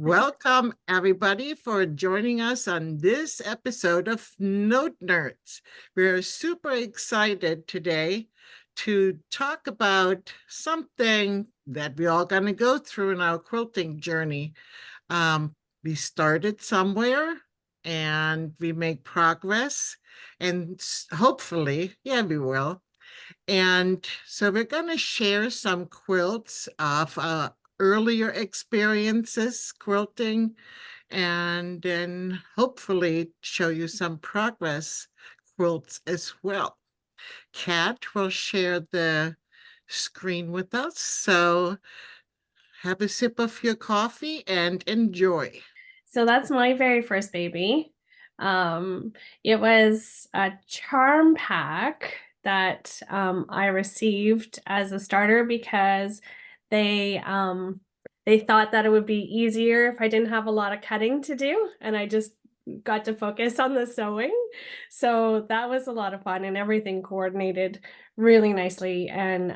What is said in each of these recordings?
Welcome, everybody, for joining us on this episode of Note Nerds. We're super excited today to talk about something that we're all going to go through in our quilting journey. We started somewhere and we make progress, and hopefully, yeah, we will. And so we're going to share some quilts of earlier experiences quilting, and then hopefully show you some progress quilts as well. Kat will share the screen with us. So have a sip of your coffee and enjoy. So that's my very first baby. It was a charm pack that I received as a starter because they they thought that it would be easier if I didn't have a lot of cutting to do, and I just got to focus on the sewing. So that was a lot of fun, and everything coordinated really nicely. And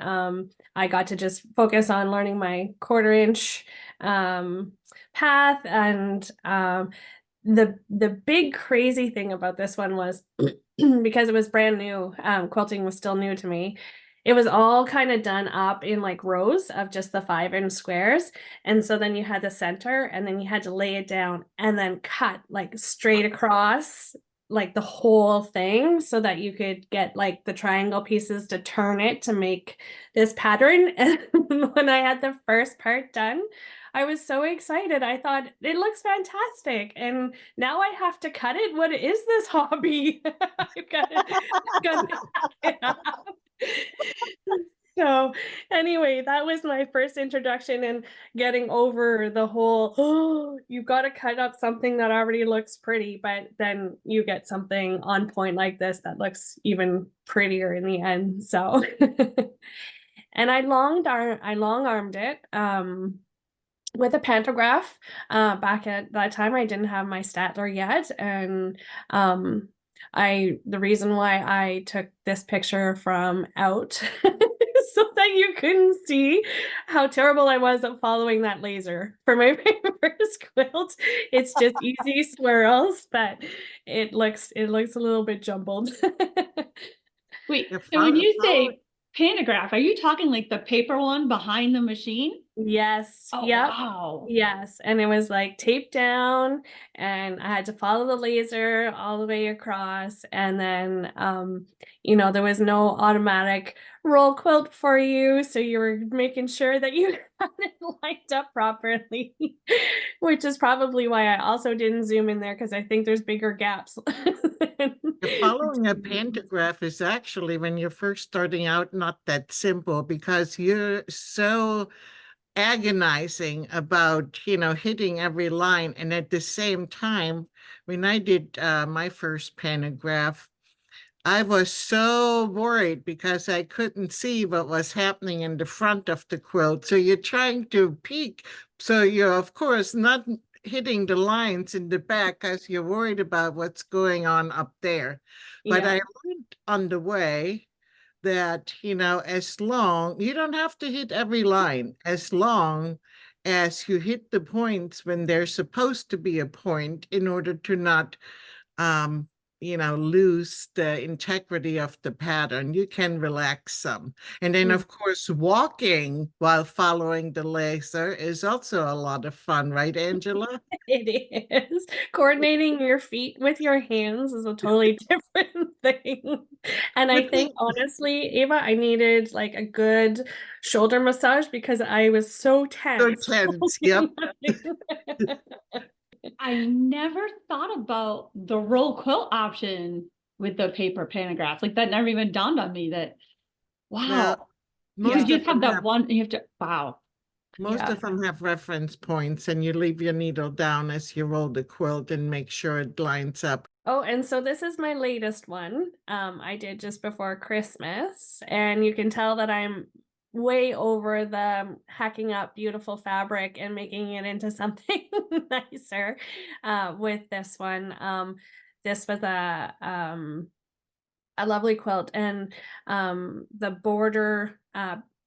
I got to just focus on learning my 1/4 inch path. And the big crazy thing about this one was because it was brand new, quilting was still new to me. It was all kind of done up in like rows of just the 5-inch squares. And so then you had the center, and then you had to lay it down and then cut like straight across like the whole thing so that you could get like the triangle pieces to turn it to make this pattern. And when I had the first part done, I was so excited. I thought it looks fantastic. And now I have to cut it. What is this hobby? I've got to cut it up. So anyway, that was my first introduction and getting over the whole, oh, you've got to cut up something that already looks pretty, but then you get something on point like this that looks even prettier in the end. So and I long armed it with a pantograph. Back at that time I didn't have my Statler yet, and the reason why I took this picture from out so that you couldn't see how terrible I was at following that laser for my very first quilt. It's just easy swirls, but it looks a little bit jumbled. Wait, Yeah, and when you follow. say pantograph, are you talking like the paper one behind the machine? Yes. Oh, Yep. wow. Yes. And it was like taped down, and I had to follow the laser all the way across. And then, there was no automatic roll quilt for you. So you were making sure that you had it lined up properly, which is probably why I also didn't zoom in there because I think there's bigger gaps. Following a pantograph is actually, when you're first starting out, not that simple because you're so agonizing about, hitting every line. And at the same time, when I did my first pantograph, I was so worried because I couldn't see what was happening in the front of the quilt. So you're trying to peek. So you're, of course, not hitting the lines in the back because you're worried about what's going on up there. But Yeah. I learned on the way that, as long, you don't have to hit every line, as long as you hit the points when there's supposed to be a point in order to not um, lose the integrity of the pattern. You can relax some. And then, Mm. of course, walking while following the laser is also a lot of fun, right, Angela? It is. Coordinating your feet with your hands is a totally different thing. And I Which think honestly, Ava, I needed like a good shoulder massage because I was so so tense. tense. Yep. I never thought about the roll quilt option with the paper pantograph. Like that never even dawned on me that, Now, wow, you most of just have them that have one and you have to, wow. most Yeah. of them have reference points, and you leave your needle down as you roll the quilt and make sure it lines up. Oh, and so this is my latest one. I did just before Christmas, and you can tell that I'm way over the hacking up beautiful fabric and making it into something nicer with this one. This was a lovely quilt, and the border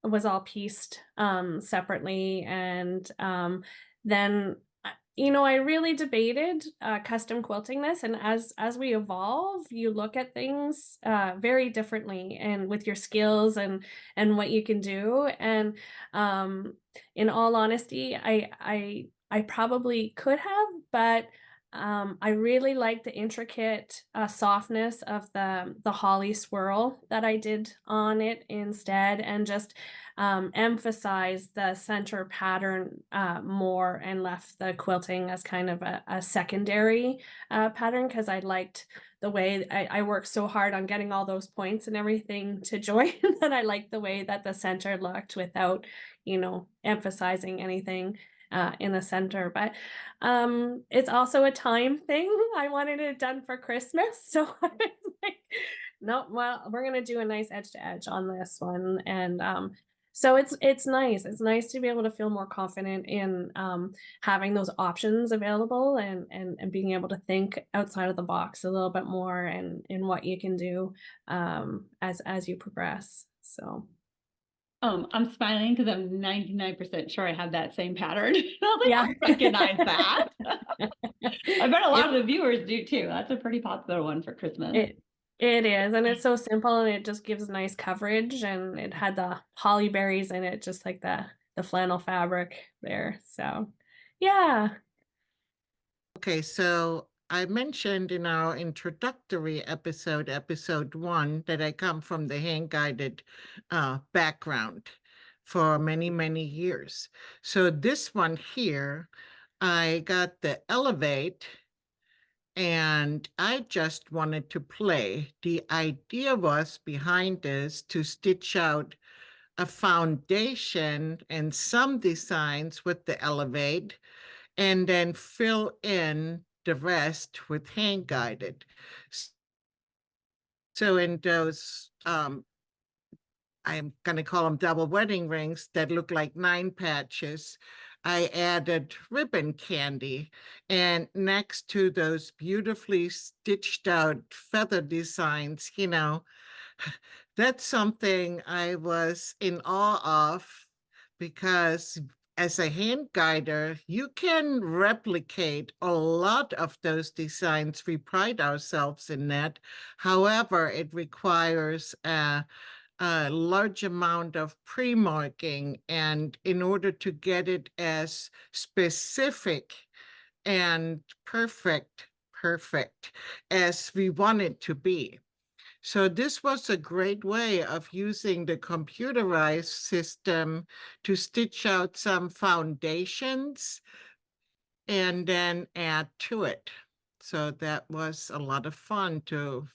was all pieced separately, and then I really debated custom quilting this, and as we evolve, you look at things very differently, and with your skills and what you can do. And um, in all honesty, I probably could have, but I really like the intricate softness of the holly swirl that I did on it instead, and just emphasize the center pattern more, and left the quilting as kind of a secondary pattern, because I liked the way I worked so hard on getting all those points and everything to join that I liked the way that the center looked without, emphasizing anything in the center. But it's also a time thing. I wanted it done for Christmas, so I was like, no, well, we're gonna do a nice edge to edge on this one. And so it's nice. It's nice to be able to feel more confident in having those options available, and being able to think outside of the box a little bit more, and in what you can do as you progress. So I'm smiling because I'm 99% sure I have that same pattern. I was like, yeah. I recognize that. I bet a lot It of the viewers do too. That's a pretty popular one for Christmas. it it is, and it's so simple, and it just gives nice coverage, and it had the holly berries in it, just like the flannel fabric there. So yeah. Okay, so I mentioned in our introductory episode, episode 1, that I come from the hand-guided background for many, many years. So this one here, I got the Elevate, and I just wanted to play. The idea was behind this to stitch out a foundation and some designs with the Elevate, and then fill in the rest with hand guided. So in those, I'm going to call them double wedding rings that look like 9 patches, I added ribbon candy. And next to those beautifully stitched out feather designs, that's something I was in awe of, because as a hand guider, you can replicate a lot of those designs. We pride ourselves in that. However, it requires a large amount of pre-marking, and in order to get it as specific and perfect as we want it to be. So this was a great way of using the computerized system to stitch out some foundations and then add to it. So that was a lot of fun to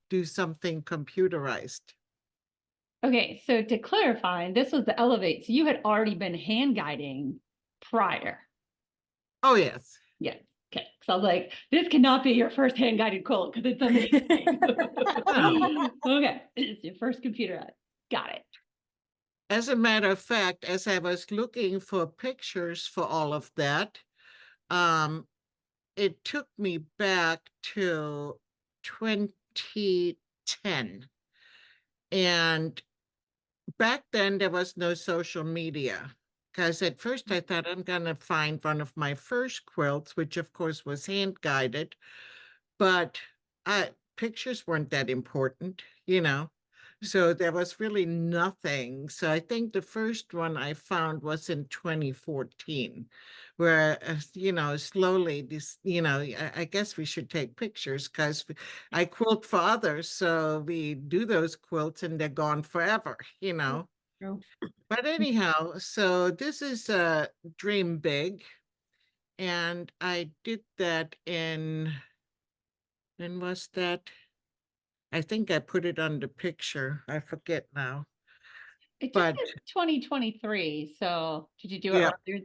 do something computerized. Okay, so to clarify, this was the Elevate. So you had already been hand guiding prior. Oh, yes. Yeah. Okay. So I was like, this cannot be your first hand guided quilt because it's amazing. Okay. It's your first computerized. Got it. As a matter of fact, as I was looking for pictures for all of that, um, it took me back to 2010. And back then, there was no social media. Because at first I thought I'm going to find one of my first quilts, which of course was hand guided, but pictures weren't that important. So there was really nothing. So I think the first one I found was in 2014, where, slowly I guess we should take pictures, because I quilt for others. So we do those quilts and they're gone forever. True. But anyhow, so this is Dream Big. And I did that when was that? I think I put it on the picture. I forget now. It just But says 2023. So did you do it yeah, earlier?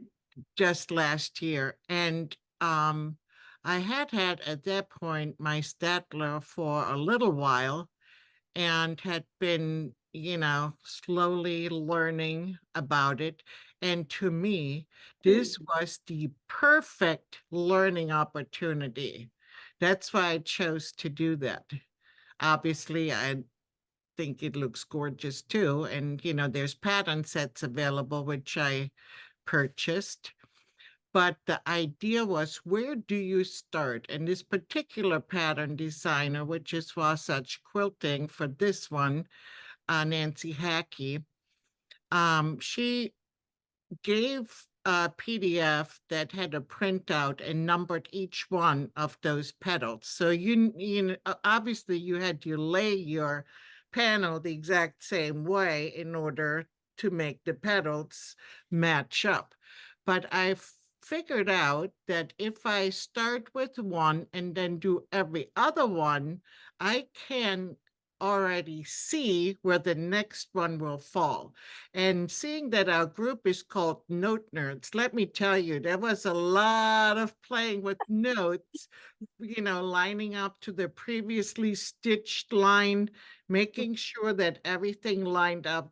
just last year. And I had at that point my Statler for a little while, and had been, slowly learning about it. And to me, this was the perfect learning opportunity. That's why I chose to do that. Obviously, I think it looks gorgeous too. And, there's pattern sets available, which I purchased. But the idea was, where do you start? And this particular pattern designer, which is Wasatch Quilting for this one, Nancy Hackey, she gave a PDF that had a printout and numbered each one of those petals. So obviously you had to lay your panel the exact same way in order to make the petals match up. But I figured out that if I start with one and then do every other one, I can already see where the next one will fall. And seeing that our group is called Note Nerds, let me tell you, there was a lot of playing with notes, lining up to the previously stitched line, making sure that everything lined up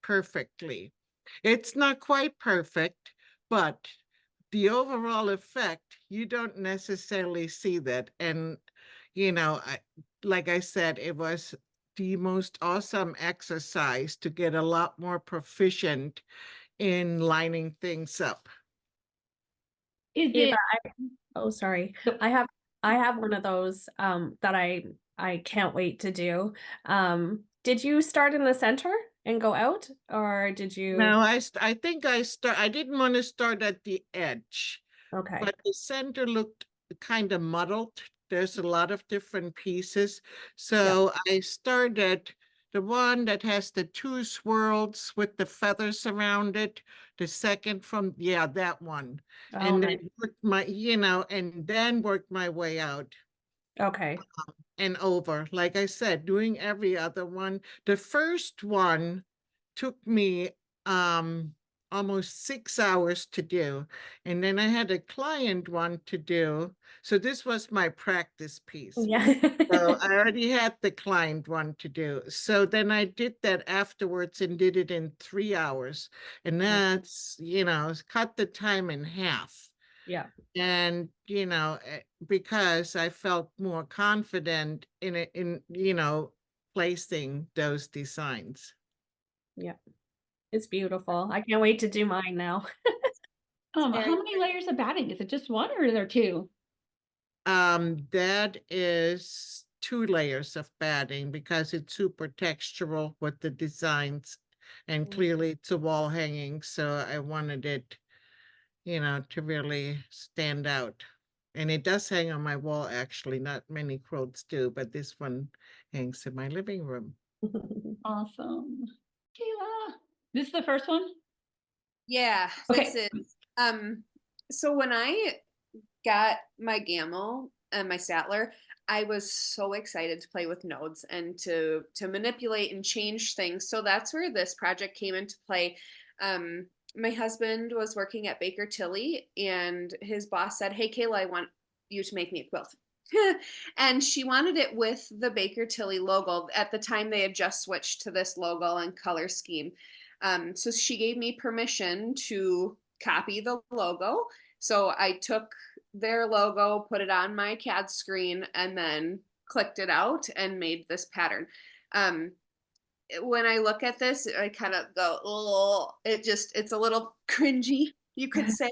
perfectly. It's not quite perfect, but the overall effect, you don't necessarily see that. And, like I said, it was the most awesome exercise to get a lot more proficient in lining things up. Is Eva, it? oh, sorry. No. I have one of those that I can't wait to do. Did you start in the center and go out, or did you? No, I think I didn't want to start at the edge, Okay. but the center looked kind of muddled. There's a lot of different pieces. So I started the one that has the two swirls with the feathers around it, the second from, yeah, that one. Oh, And nice. then and then worked my way out Okay. and over. Like I said, doing every other one. The first one took me almost 6 hours to do. And then I had a client one to do. So this was my practice piece. Yeah. So I already had the client one to do. So then I did that afterwards and did it in 3 hours. And that's, cut the time in half. Yeah. And, because I felt more confident placing those designs. Yeah. It's beautiful. I can't wait to do mine now. How many layers of batting? Is it just one or are there two? That is 2 layers of batting because it's super textural with the designs, and clearly it's a wall hanging, so I wanted it, to really stand out. And it does hang on my wall, actually. Not many quilts do, but this one hangs in my living room. Awesome. Kayla, this is the first one? Yeah, Okay. this is so when I got my Gammill and my Statler, I was so excited to play with nodes and to manipulate and change things. So that's where this project came into play. My husband was working at Baker Tilly, and his boss said, "Hey, Kayla, I want you to make me a quilt." And she wanted it with the Baker Tilly logo. At the time, they had just switched to this logo and color scheme. So she gave me permission to copy the logo. So I took their logo, put it on my CAD screen, and then clicked it out and made this pattern. When I look at this, I kind of go, oh, it's a little cringy, you could say.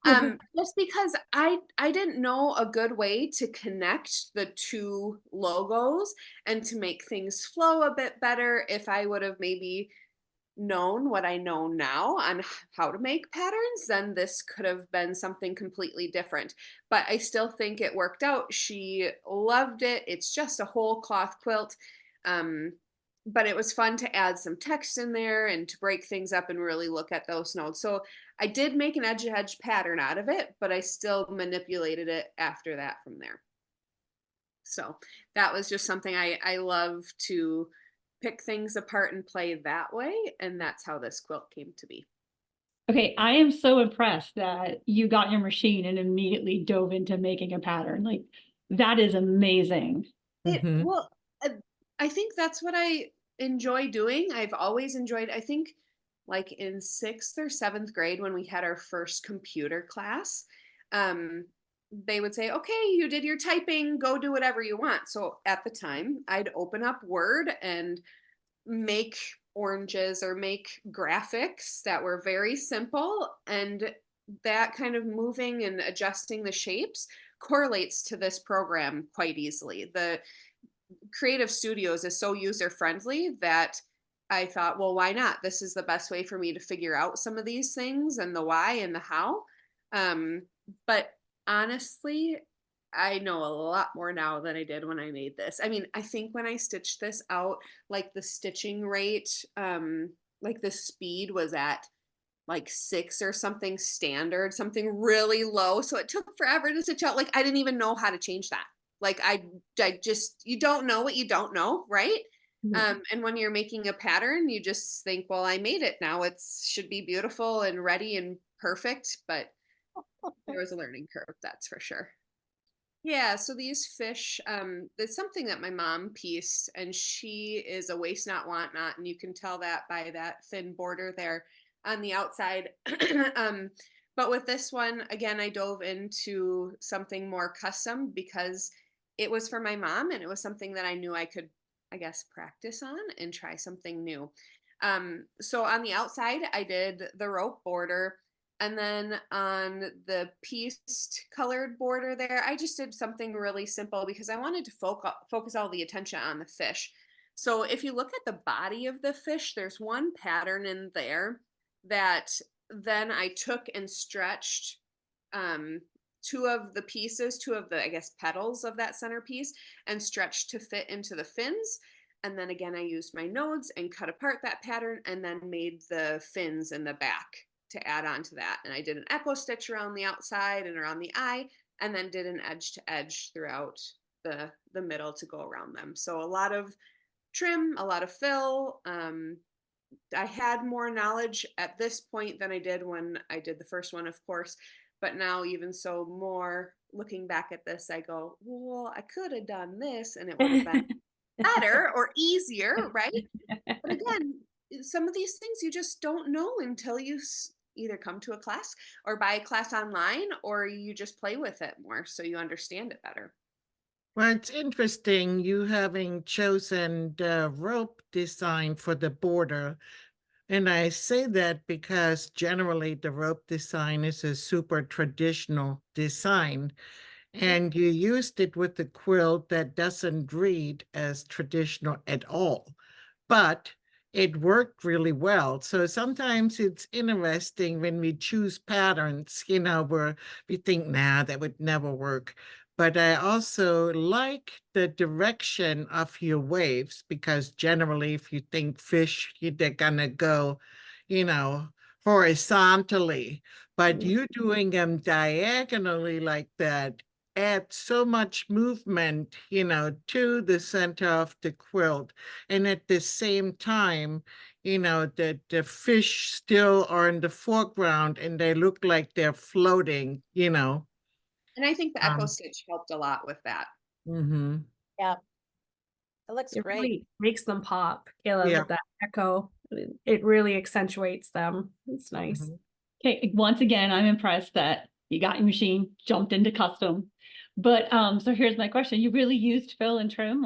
Just because I didn't know a good way to connect the two logos and to make things flow a bit better. If I would have maybe known what I know now on how to make patterns, then this could have been something completely different. But I still think it worked out. She loved it. It's just a whole cloth quilt. But it was fun to add some text in there and to break things up and really look at those notes. So I did make an edge-to-edge pattern out of it, but I still manipulated it after that from there. So that was just something I love to pick things apart and play that way. And that's how this quilt came to be. Okay, I am so impressed that you got your machine and immediately dove into making a pattern. Like, that is amazing. Well, I think that's what I enjoy doing. I've always enjoyed, I think, like in 6th or 7th grade when we had our first computer class, they would say, okay, you did your typing, go do whatever you want. So at the time, I'd open up Word and make oranges or make graphics that were very simple. And that kind of moving and adjusting the shapes correlates to this program quite easily. The Creative Studios is so user friendly that I thought, well, why not? This is the best way for me to figure out some of these things and the why and the how. Um, but honestly, I know a lot more now than I did when I made this. I mean, I think when I stitched this out, like the stitching rate, like the speed was at like 6 or something standard, something really low. So it took forever to stitch out. Like I didn't even know how to change that. Like I just, you don't know what you don't know, right? And when you're making a pattern, you just think, well, I made it now. It's should be beautiful and ready and perfect. But there was a learning curve, that's for sure. Yeah, so these fish, it's something that my mom pieced, and she is a waste not, want not, and you can tell that by that thin border there on the outside. um, but with this one, again, I dove into something more custom because it was for my mom, and it was something that I knew I could, I guess, practice on and try something new. So on the outside, I did the rope border. And then on the pieced colored border there, I just did something really simple because I wanted to focus all the attention on the fish. So if you look at the body of the fish, there's one pattern in there that then I took and stretched um, two of the pieces, two of the, I guess, petals of that centerpiece and stretched to fit into the fins. And then again, I used my nodes and cut apart that pattern and then made the fins in the back to add on to that. And I did an echo stitch around the outside and around the eye, and then did an edge to edge throughout the middle to go around them. So a lot of trim, a lot of fill. I had more knowledge at this point than I did when I did the first one, of course. But now, even so, more looking back at this, I go, well, I could have done this and it would have been better or easier, right? But again, some of these things you just don't know until you either come to a class or buy a class online, or you just play with it more so you understand it better. Well, it's interesting you having chosen the rope design for the border. And I say that because generally the rope design is a super traditional design. And you used it with the quilt that doesn't read as traditional at all, but it worked really well. So sometimes it's interesting when we choose patterns, where we think, nah, that would never work. But I also like the direction of your waves because generally, if you think fish, they're gonna go, you know, horizontally. But you doing them diagonally like that add so much movement, to the center of the quilt. And at the same time, the fish still are in the foreground and they look like they're floating. And I think the echo Um, stitch helped a lot with that. mm-hmm. Yeah, it looks It great. really makes them pop, Kayla, Yeah. with that echo. It really accentuates them. It's nice. Mhm. Okay, once again, I'm impressed that you got your machine, jumped into custom. But so here's my question. You really used fill and trim?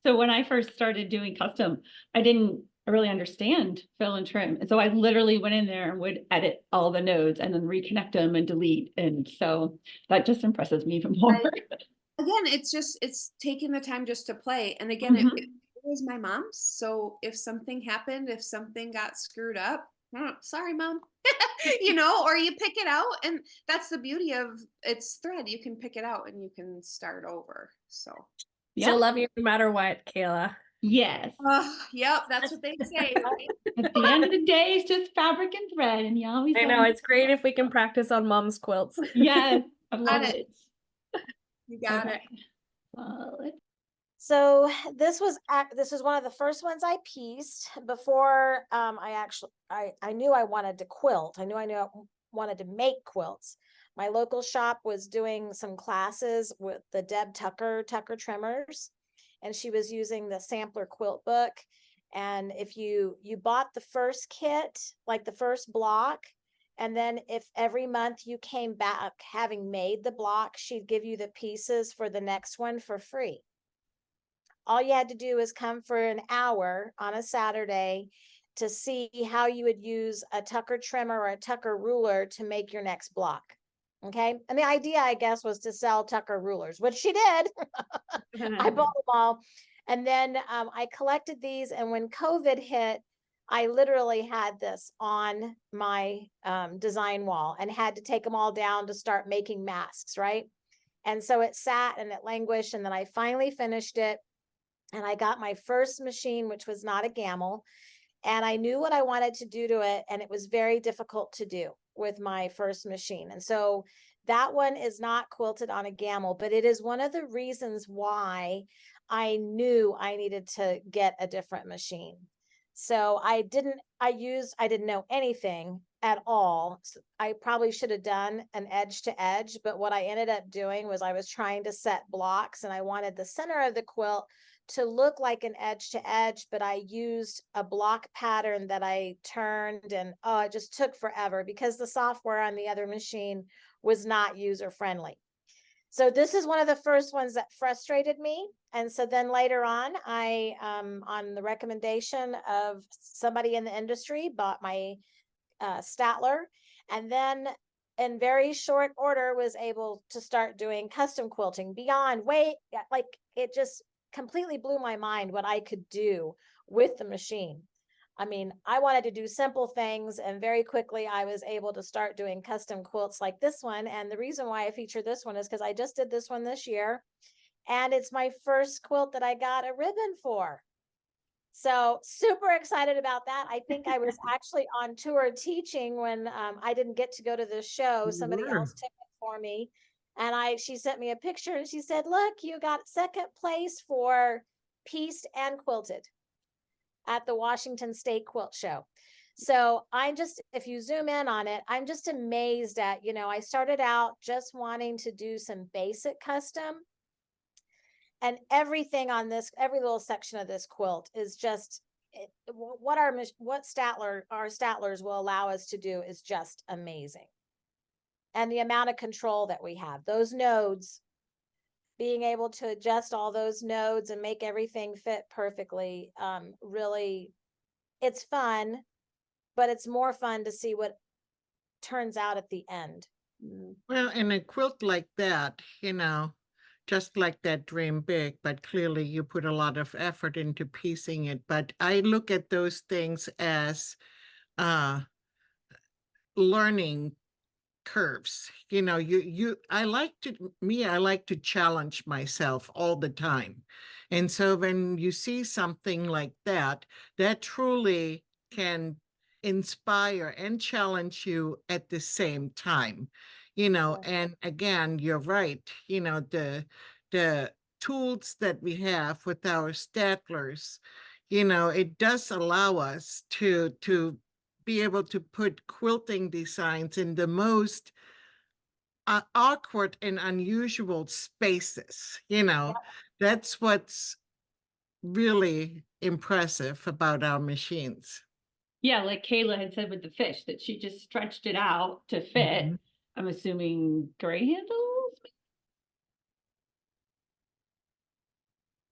So when I first started doing custom, I didn't really understand fill and trim. And so I literally went in there and would edit all the nodes and then reconnect them and delete. And so that just impresses me even more. Again, it's taking the time just to play. And again, it was my mom's. So if something happened, if something got screwed up, sorry, mom. Or you pick it out, and that's the beauty of it's thread. You can pick it out and you can start over. So Yeah. She'll love you no matter what, Kayla. Yes. yep, that's what they say. Right? At the end of the day, it's just fabric and thread, and you always I know, it's great if we can practice on mom's quilts. Yes, I love Got it. You got Okay. it. So this was one of the first ones I pieced before I knew I wanted to quilt. I knew I wanted to make quilts. My local shop was doing some classes with the Deb Tucker trimmers, and she was using the sampler quilt book. And if you bought the first kit, like the first block, and then if every month you came back having made the block, she'd give you the pieces for the next one for free. All you had to do was come for an hour on a Saturday to see how you would use a Tucker trimmer or a Tucker ruler to make your next block. Okay. And the idea, I guess, was to sell Tucker rulers, which she did. I bought them all. And then I collected these. And when COVID hit, I literally had this on my design wall and had to take them all down to start making masks, right? And so it sat and it languished. And then I finally finished it. And I got my first machine, which was not a Gammill. And I knew what I wanted to do to it. And it was very difficult to do with my first machine. And so that one is not quilted on a Gammill, but it is one of the reasons why I knew I needed to get a different machine. So I didn't know anything at all. So I probably should have done an edge to edge, but what I ended up doing was I was trying to set blocks and I wanted the center of the quilt to look like an edge to edge, but I used a block pattern that I turned, and it just took forever because the software on the other machine was not user friendly. So this is one of the first ones that frustrated me. And so then later on, I, on the recommendation of somebody in the industry, bought my Statler, and then in very short order was able to start doing custom quilting beyond like it just completely blew my mind what I could do with the machine. I mean, I wanted to do simple things, and very quickly I was able to start doing custom quilts like this one. And the reason why I feature this one is because I just did this one this year, and it's my first quilt that I got a ribbon for. So super excited about that. I think I was actually on tour teaching when I didn't get to go to the show. Somebody else took it for me. And she sent me a picture and she said, look, you got second place for pieced and quilted at the Washington State Quilt Show. So if you zoom in on it, I'm just amazed at, I started out just wanting to do some basic custom, and everything on this, every little section of this quilt is just what our Statlers will allow us to do is just amazing. And the amount of control that we have, those nodes, being able to adjust all those nodes and make everything fit perfectly, really, it's fun, but it's more fun to see what turns out at the end. Well, in a quilt like that, just like that Dream Big, but clearly you put a lot of effort into piecing it. But I look at those things as learning curves. I like to challenge myself all the time. And so when you see something like that truly can inspire and challenge you at the same time. And again, you're right, the tools that we have with our Statlers, it does allow us to be able to put quilting designs in the most awkward and unusual spaces. That's what's really impressive about our machines. Yeah, like Kayla had said with the fish, that she just stretched it out to fit. Mhm. I'm assuming gray handles.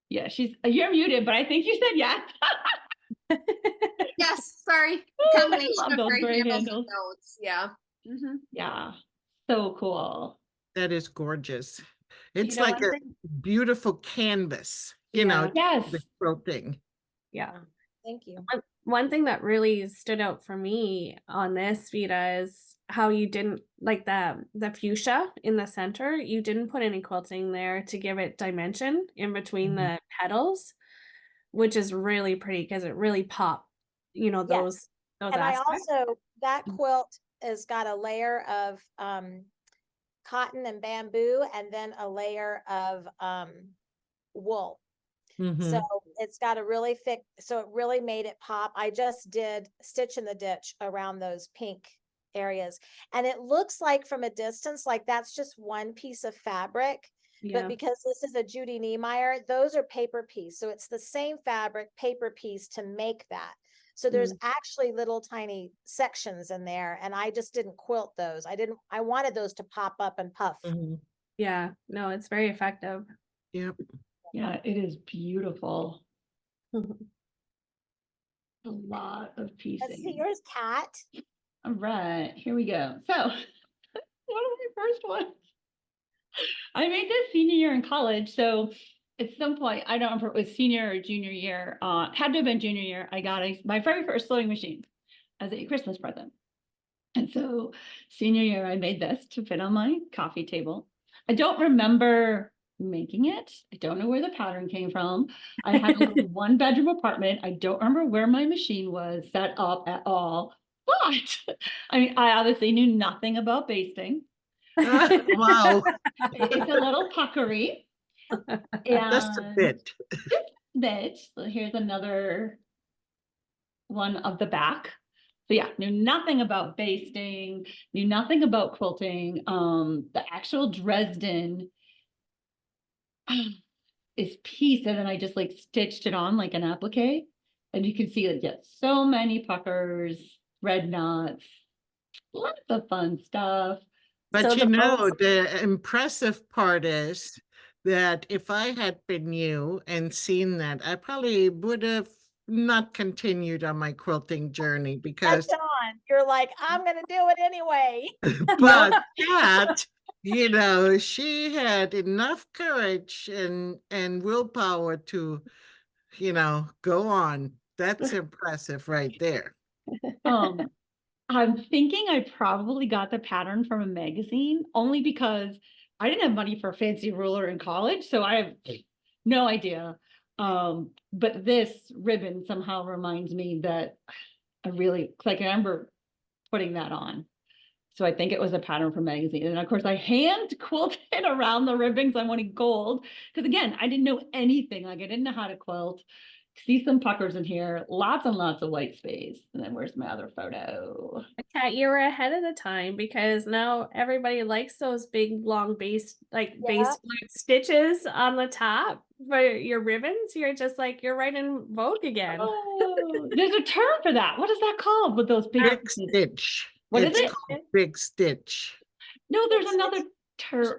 Yeah, you're muted, but I think you said yes. Yes, sorry. I Combination love of those gray gray handles handles. and nodes. Yeah. Mm-hmm. Yeah, so cool. That is gorgeous. It's one like a thing, beautiful canvas, Yeah. Yes. the quilting. yeah. Thank you. One thing that really stood out for me on this, Vita, is how you didn't like the fuchsia in the center. You didn't put any quilting there to give it dimension in between Mhm. the petals, which is really pretty because it really popped, Yes. those And aspects. that quilt has got a layer of cotton and bamboo, and then a layer of wool. So it's got a really thick, so it really made it pop. I just did stitch in the ditch around those pink areas. And it looks like from a distance, like that's just one piece of fabric. Yeah. But because this is a Judy Niemeyer, those are paper piece. So it's the same fabric, paper piece to make that. So there's actually little tiny sections in there, and I just didn't quilt those. I wanted those to pop up and puff. Yeah, no, it's very effective. Yep. Yeah, it is beautiful. A lot of Let's see piecing. yours, Kat. All right, here we go. So one of my first ones. I made this senior year in college. So at some point, I don't remember if it was senior or junior year, had to have been junior year, I got my very first sewing machine as a Christmas present. And so senior year, I made this to fit on my coffee table. I don't remember making it. I don't know where the pattern came from. I had a little one bedroom apartment. I don't remember where my machine was set up at all. But I mean, I obviously knew nothing about basting. Wow, It's a little puckery. just a And bit. bit. So here's another one of the back. So yeah, knew nothing about basting, knew nothing about quilting. The actual Dresden is pieced, and then I just like stitched it on like an applique. And you can see that, yeah, so many puckers, thread knots, lots of fun stuff. But So you the know, most the impressive part is that if I had been you and seen that, I probably would have not continued on my quilting journey At because, dawn, you're like, I'm gonna do it anyway. but Kat, you know, she had enough courage and willpower to, you know, go on. That's impressive right there. Um, I'm thinking I probably got the pattern from a magazine only because I didn't have money for a fancy ruler in college, so I have no idea. But this ribbon somehow reminds me that I really like I remember putting that on. So I think it was a pattern from magazine. And of course I hand quilted around the ribbons. I wanted gold. Because again, I didn't know anything. Like I didn't know how to quilt. See some puckers in here, lots and lots of white space. And then where's my other photo? Kat, you were ahead of the time because now everybody likes those big long base Yeah. flute stitches on the top for your ribbons. You're just like you're right in vogue again. Oh, there's a term for that. What is that called with those big Big stitches? stitch. What is It's it? called big stitch. No, there's another term.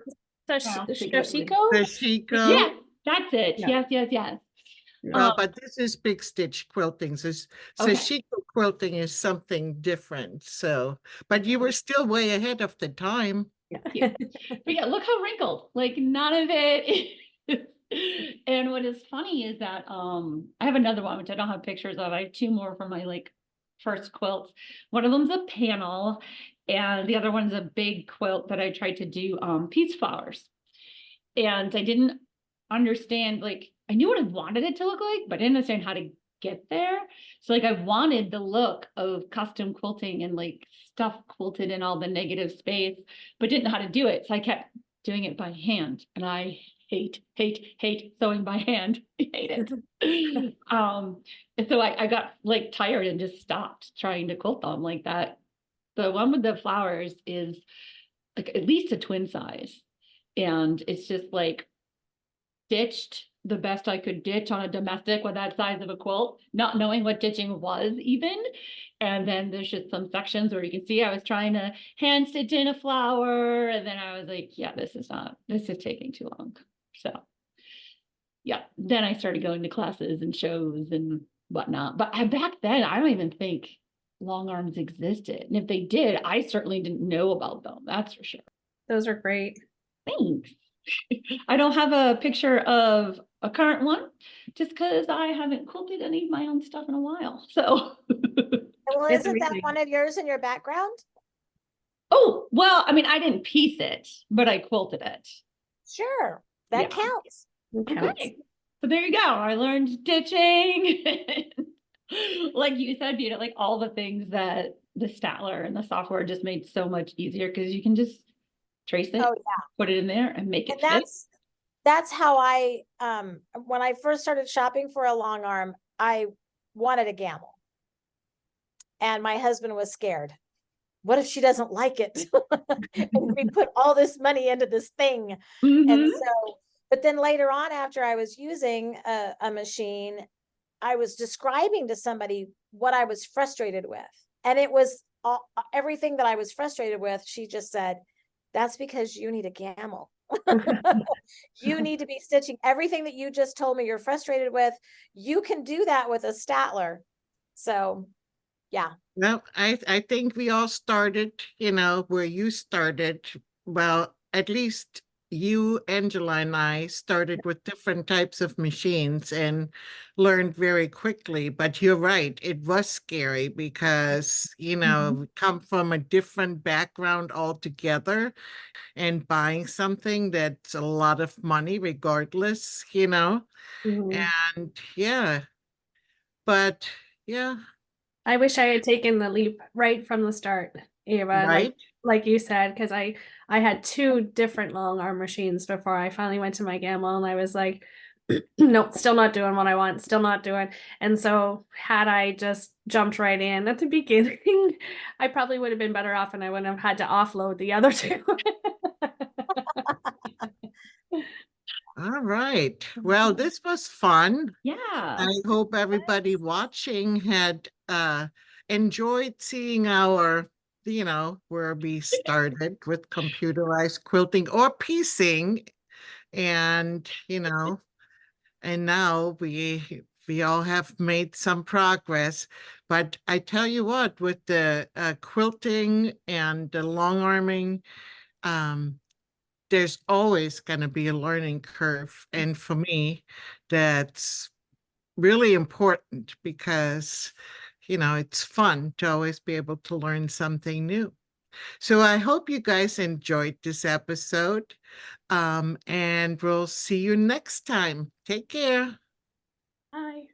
Shashiko? The Yes, Chico. that's it. Yeah. Yes, yes, yes. Well, but this is big stitch quilting. So, Okay. Chico quilting is something different. So, but you were still way ahead of the time. But yeah, look how wrinkled. Like none of it. And what is funny is that I have another one which I don't have pictures of. I have two more from my like first quilts. One of them's a panel, and the other one's a big quilt that I tried to do peace flowers. And I didn't understand, like I knew what I wanted it to look like, but I didn't understand how to get there. So like I wanted the look of custom quilting and like stuff quilted in all the negative space, but didn't know how to do it. So I kept doing it by hand, and I hate sewing by hand. I hate it. And so I got like tired and just stopped trying to quilt them like that. The one with the flowers is like at least a twin size. And it's just like stitched the best I could ditch on a domestic with that size of a quilt, not knowing what ditching was even. And then there's just some sections where you can see I was trying to hand stitch in a flower. And then I was like, yeah, this is taking too long. So yeah, then I started going to classes and shows and whatnot. But back then, I don't even think long arms existed. And if they did, I certainly didn't know about them. That's for sure. Those are great. Thanks. I don't have a picture of a current one just because I haven't quilted any of my own stuff in a while. So, Well, It's isn't that amazing. one of yours in your background? oh, well, I mean, I didn't piece it, but I quilted it. Sure, that Yeah. counts. It counts. Okay. So there you go. I learned stitching. Like you said, Vita, like all the things that the Statler and the software just made so much easier because you can just trace it, Oh yeah, put it in there and make it and fit. that's how I when I first started shopping for a long arm, I wanted a Gammill, and my husband was scared. What if she doesn't like it? And we put all this money into this thing. And Mhm. so, but then later on, after I was using a machine, I was describing to somebody what I was frustrated with. And it was everything that I was frustrated with. She just said, that's because you need a Gammill. You need to be stitching everything that you just told me you're frustrated with. You can do that with a Statler. So, yeah. Well, I think we all started, where you started. Well, at least you, Angela, and I started with different types of machines and learned very quickly. But you're right, it was scary because, Mhm. we come from a different background altogether, and buying something that's a lot of money regardless, Mhm. and yeah, but yeah, I wish I had taken the leap right from the start, Ava, right. like you said, because I had two different long arm machines before I finally went to my Gammill, and I was like, nope, still not doing what I want, still not doing. And so had I just jumped right in at the beginning, I probably would have been better off and I wouldn't have had to offload the other two. All right. Well, this was fun. Yeah. I hope everybody watching had enjoyed seeing our, where we started with computerized quilting or piecing, and and now we all have made some progress. But I tell you what, with the quilting and the long arming, um, there's always going to be a learning curve. And for me, that's really important because, it's fun to always be able to learn something new. So I hope you guys enjoyed this episode. And we'll see you next time. Take care. Bye.